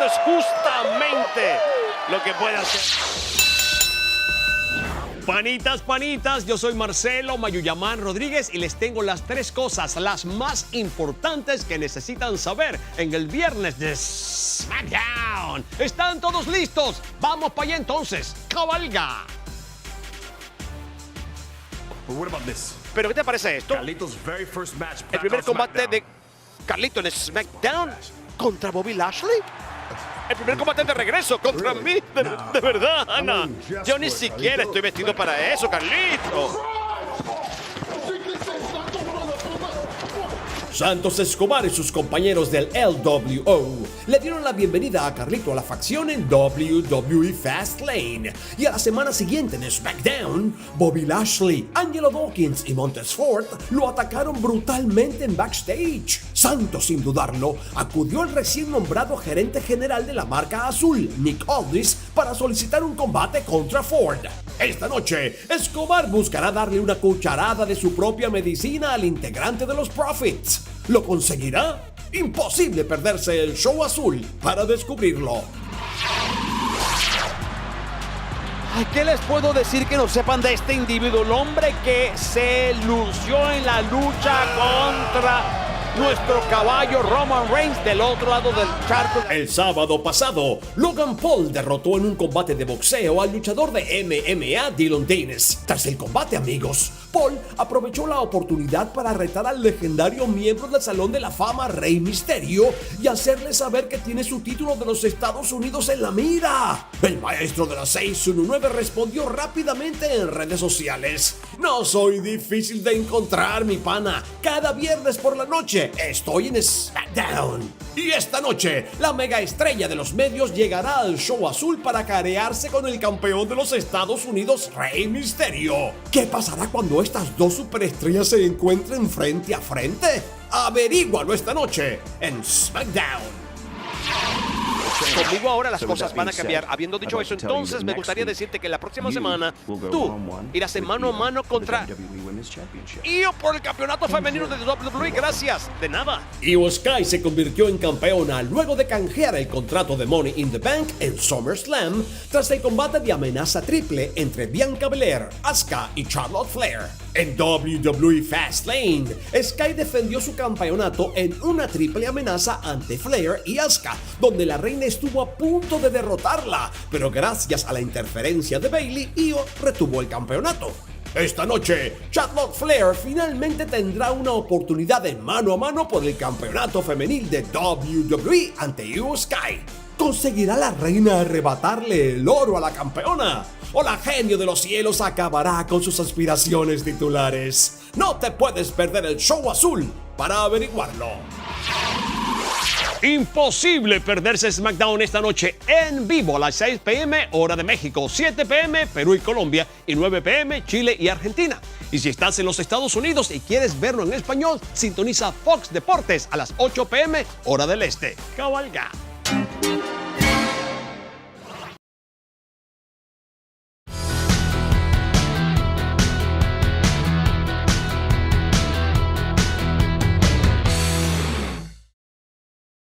esto es justamente lo que puede hacer. Panitas, yo soy Marcelo Mayuyamán Rodríguez y les tengo las 3 cosas, las más importantes que necesitan saber en el viernes de SmackDown. ¿Están todos listos? Vamos para allá entonces. ¡Cabalga! ¿Pero qué te parece esto? El primer combate de Carlito en SmackDown contra Bobby Lashley. El primer combate de regreso contra mí. De verdad, Ana. Yo ni siquiera estoy vestido para eso, Carlito. Santos Escobar y sus compañeros del LWO le dieron la bienvenida a Carlito a la facción en WWE Fastlane. Y a la semana siguiente en SmackDown, Bobby Lashley, Angelo Dawkins y Montez Ford lo atacaron brutalmente en backstage. Santos, sin dudarlo, acudió al recién nombrado gerente general de la marca azul, Nick Aldis, para solicitar un combate contra Ford. Esta noche, Escobar buscará darle una cucharada de su propia medicina al integrante de los Profits. ¿Lo conseguirá? Imposible perderse el show azul para descubrirlo. Ay, ¿qué les puedo decir que no sepan de este individuo? El hombre que se lució en la lucha contra nuestro caballo Roman Reigns del otro lado del charco. El sábado pasado, Logan Paul derrotó en un combate de boxeo al luchador de MMA Dillon Danis. Tras el combate, amigos, Paul aprovechó la oportunidad para retar al legendario miembro del Salón de la Fama Rey Mysterio y hacerle saber que tiene su título de los Estados Unidos en la mira. El maestro de la 619 respondió rápidamente en redes sociales: "No soy difícil de encontrar, mi pana. Cada viernes por la noche estoy en SmackDown. Y esta noche, la mega estrella de los medios llegará al show azul para carearse con el campeón de los Estados Unidos, Rey Mysterio. ¿Qué pasará cuando estas dos superestrellas se encuentren frente a frente? Averígualo esta noche en SmackDown". Conmigo ahora las cosas van a cambiar. Habiendo dicho eso, entonces me gustaría decirte que la próxima semana tú irás en mano a mano contra Io por el campeonato femenino de WWE. Gracias, de nada. Io Sky se convirtió en campeona luego de canjear el contrato de Money in the Bank en SummerSlam tras el combate de amenaza triple entre Bianca Belair, Asuka y Charlotte Flair. En WWE Fastlane, Sky defendió su campeonato en una triple amenaza ante Flair y Asuka, donde la reina estuvo a punto de derrotarla, pero gracias a la interferencia de Bayley, Io retuvo el campeonato. Esta noche, Charlotte Flair finalmente tendrá una oportunidad de mano a mano por el campeonato femenil de WWE ante Io Sky. ¿Conseguirá la reina arrebatarle el oro a la campeona? ¿O la genio de los cielos acabará con sus aspiraciones titulares? No te puedes perder el show azul para averiguarlo. Imposible perderse SmackDown esta noche en vivo a las 6 p.m. hora de México, 7 p.m. Perú y Colombia y 9 p.m. Chile y Argentina. Y si estás en los Estados Unidos y quieres verlo en español, sintoniza Fox Deportes a las 8 p.m. hora del Este. Cabalga.